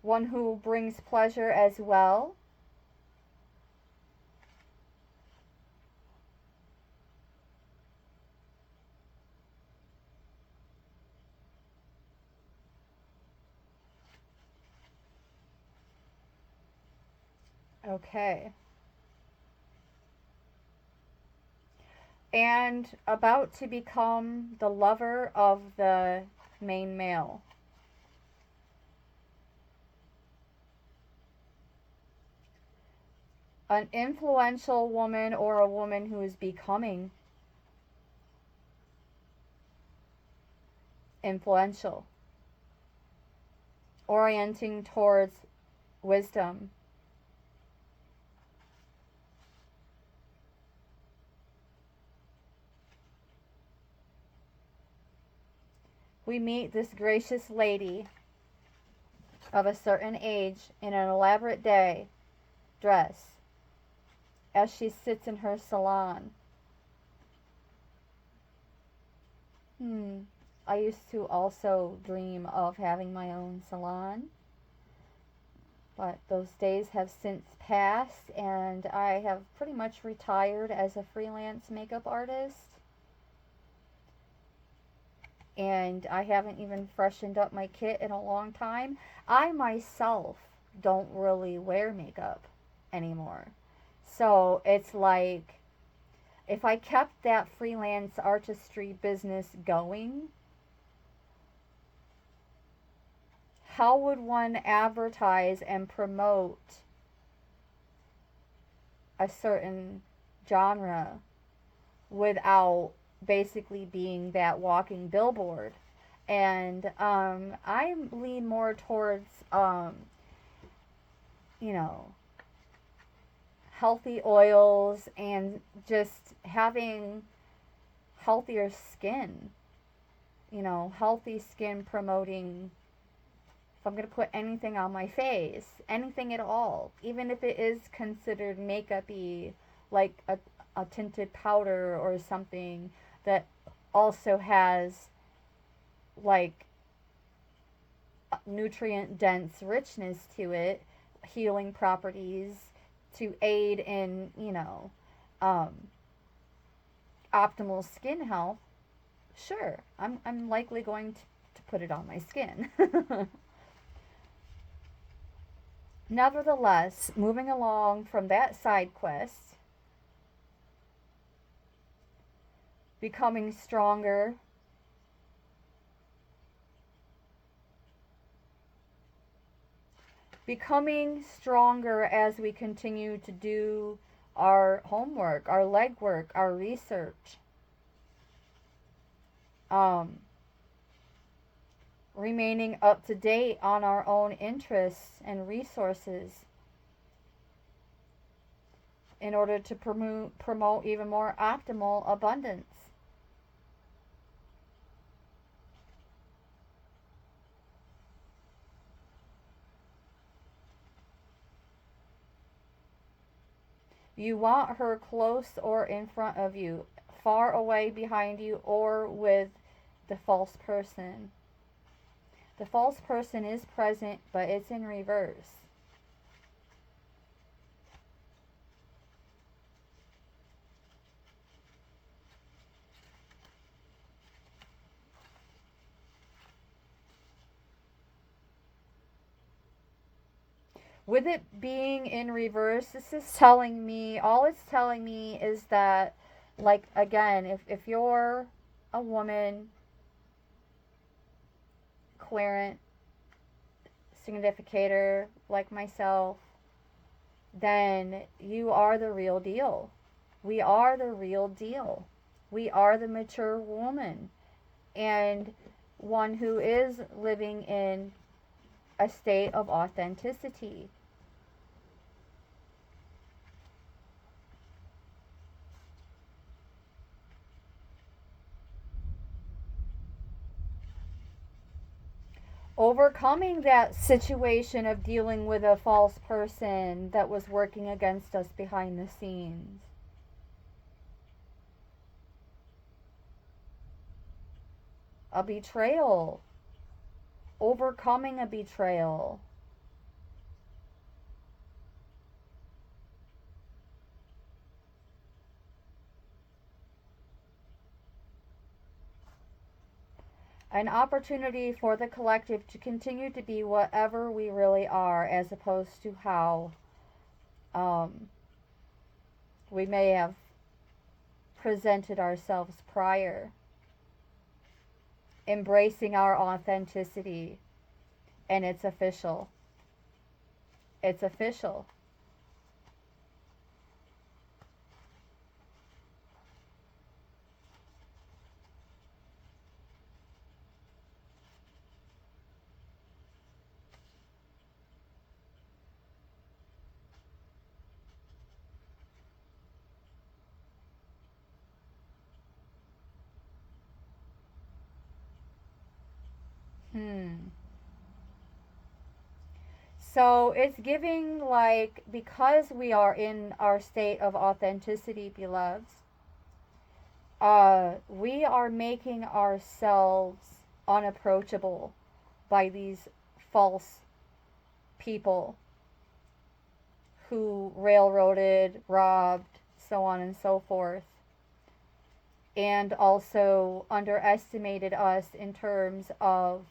One who brings pleasure as well. Okay. And about to become the lover of the main male. An influential woman or a woman who is becoming influential. Orienting towards wisdom. We meet this gracious lady of a certain age in an elaborate day dress as she sits in her salon. I used to also dream of having my own salon, but those days have since passed, and I have pretty much retired as a freelance makeup artist. And I haven't even freshened up my kit in a long time. I myself don't really wear makeup anymore. So it's like if I kept that freelance artistry business going, how would one advertise and promote a certain genre without basically being that walking billboard? And I lean more towards, you know, healthy oils and just having healthier skin. Healthy skin promoting, if I'm going to put anything on my face, anything at all, even if it is considered makeup-y, like a tinted powder or something that also has like nutrient dense richness to it, healing properties to aid in, um, optimal skin health, sure, I'm likely going to put it on my skin. Nevertheless, moving along from that side quest, becoming stronger, as we continue to do our homework, our legwork, our research. Um, Remaining up to date on our own interests and resources in order to promote even more optimal abundance. You want her close or in front of you, far away behind you, or with the false person. The false person is present, but it's in reverse. With it being in reverse, this is telling me, all it's telling me is that, like, again, if you're a woman, querent, significator, like myself, then you are the real deal. We are the real deal. We are the mature woman, and one who is living in a state of authenticity. Overcoming that situation of dealing with a false person that was working against us behind the scenes. A betrayal. Overcoming a betrayal. An opportunity for the collective to continue to be whatever we really are, as opposed to how um, we may have presented ourselves prior. Embracing our authenticity. And it's official. It's official. Hmm. So it's giving, like, because we are in our state of authenticity, beloveds, We are making ourselves unapproachable by these false people who railroaded, robbed, so on and so forth, and also underestimated us in terms of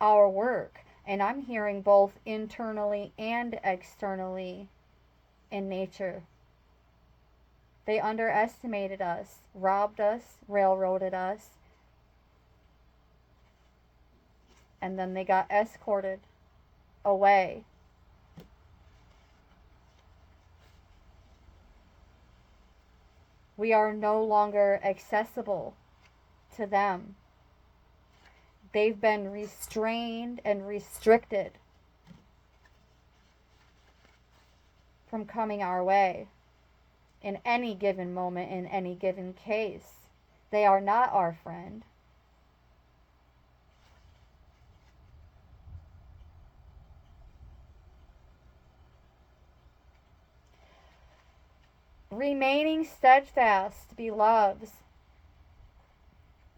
our work. And I'm hearing both internally and externally in nature. They underestimated us, robbed us, railroaded us, and then they got escorted away. We are no longer accessible to them. They've been restrained and restricted from coming our way in any given moment, in any given case. They are not our friend. Remaining steadfast, beloveds,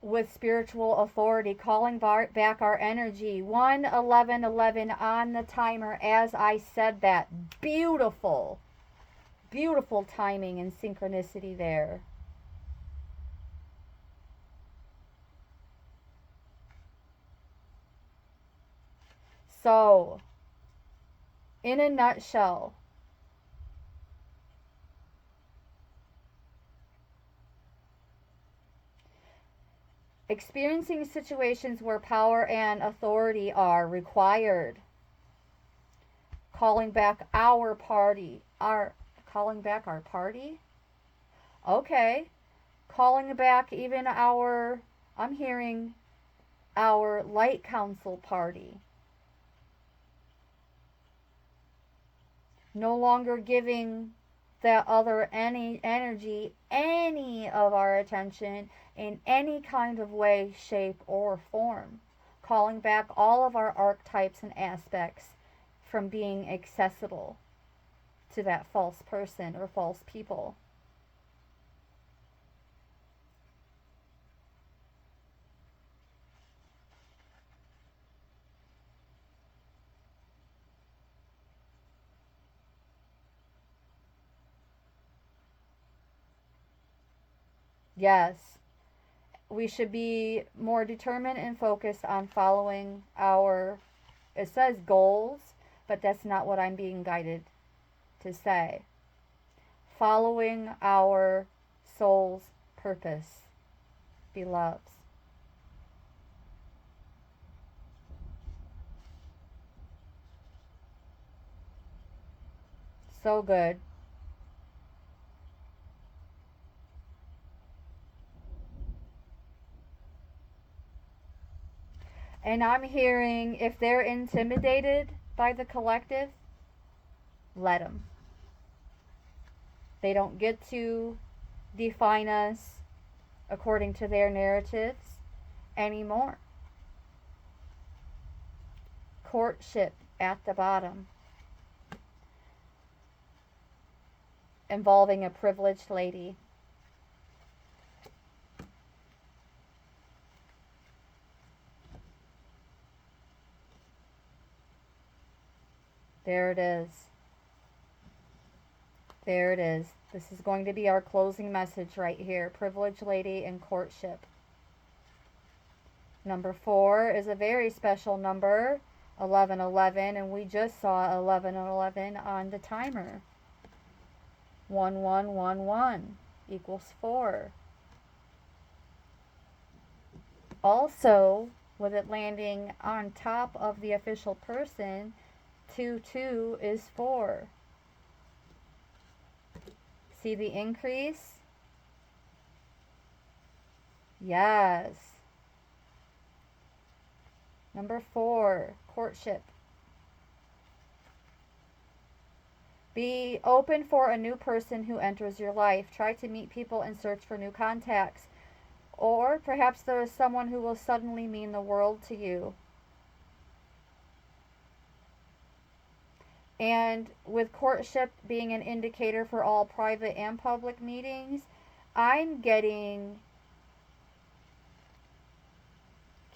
with spiritual authority, calling back our energy. 1:11:11 on the timer as I said that. Beautiful, beautiful timing and synchronicity there. So, in a nutshell, experiencing situations where power and authority are required, calling back our party, calling back our party? Okay. Calling back even I'm hearing our light council party. No longer giving that other any energy, any of our attention in any kind of way, shape, or form. Calling back all of our archetypes and aspects from being accessible to that false person or false people. Yes, we should be more determined and focused on following it says goals, but that's not what I'm being guided to say. Following our soul's purpose, beloveds. So good. And I'm hearing if they're intimidated by the collective, let them. They don't get to define us according to their narratives anymore. Courtship at the bottom, involving a privileged lady. There it is. There it is. This is going to be our closing message right here. Privileged lady and courtship. Number 4 is a very special number, 11:11, and we just saw 11:11 on the timer. 1111 equals 4. Also, with it landing on top of the official person, 2 is 4. See the increase? Yes. Number 4, courtship. Be open for a new person who enters your life. Try to meet people and search for new contacts. Or perhaps there is someone who will suddenly mean the world to you. And with courtship being an indicator for all private and public meetings, I'm getting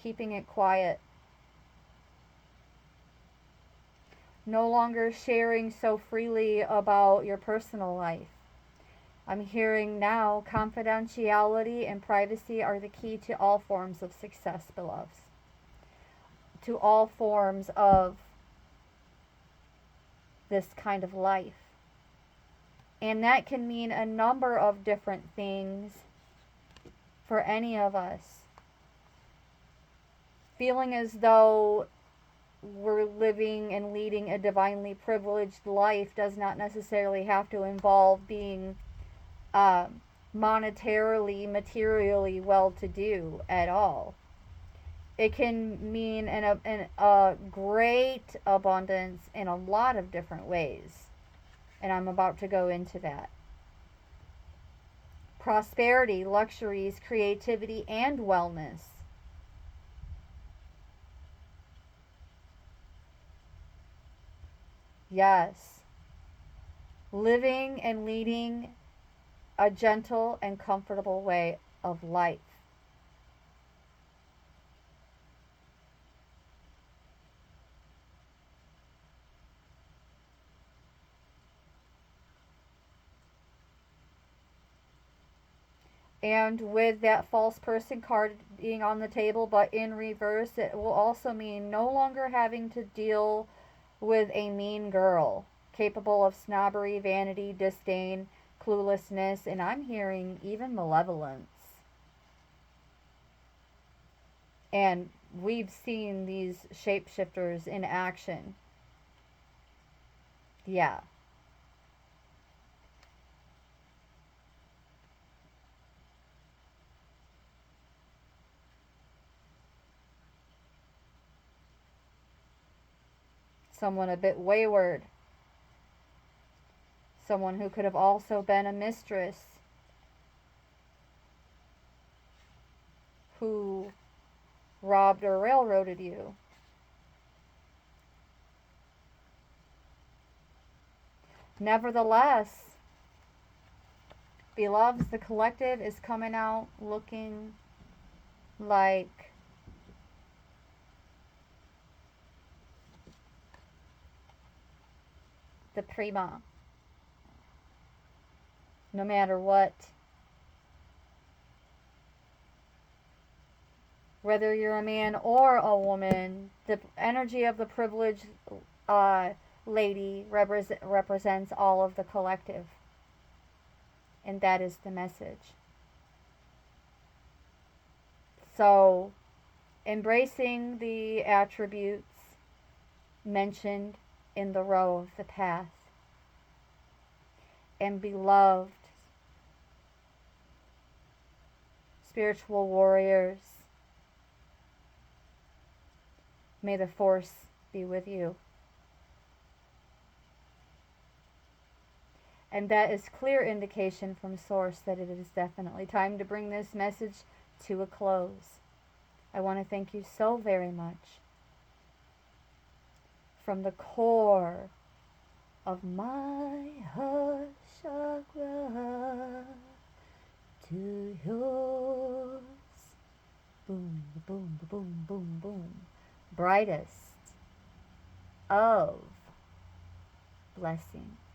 keeping it quiet. No longer sharing so freely about your personal life. I'm hearing now confidentiality and privacy are the key to all forms of success, beloveds. To all forms of this kind of life. And that can mean a number of different things for any of us. Feeling as though we're living and leading a divinely privileged life does not necessarily have to involve being monetarily, materially well to do at all. It can mean a great abundance in a lot of different ways. And I'm about to go into that. Prosperity, luxuries, creativity, and wellness. Yes. Living and leading a gentle and comfortable way of life. And with that false person card being on the table but in reverse, it will also mean no longer having to deal with a mean girl capable of snobbery, vanity, disdain, cluelessness, and I'm hearing even malevolence. And we've seen these shapeshifters in action. Yeah. Someone a bit wayward. Someone who could have also been a mistress who robbed or railroaded you. Nevertheless, beloveds, the collective is coming out looking like the prima. No matter what. Whether you're a man or a woman, the energy of the privileged lady represents all of the collective. And that is the message. So, embracing the attributes mentioned in the row of the path. And beloved spiritual warriors, may the force be with you. And that is clear indication from source that it is definitely time to bring this message to a close. I want to thank you so very much from the core of my heart chakra to yours. Boom, boom, boom, boom, boom. Brightest of blessings.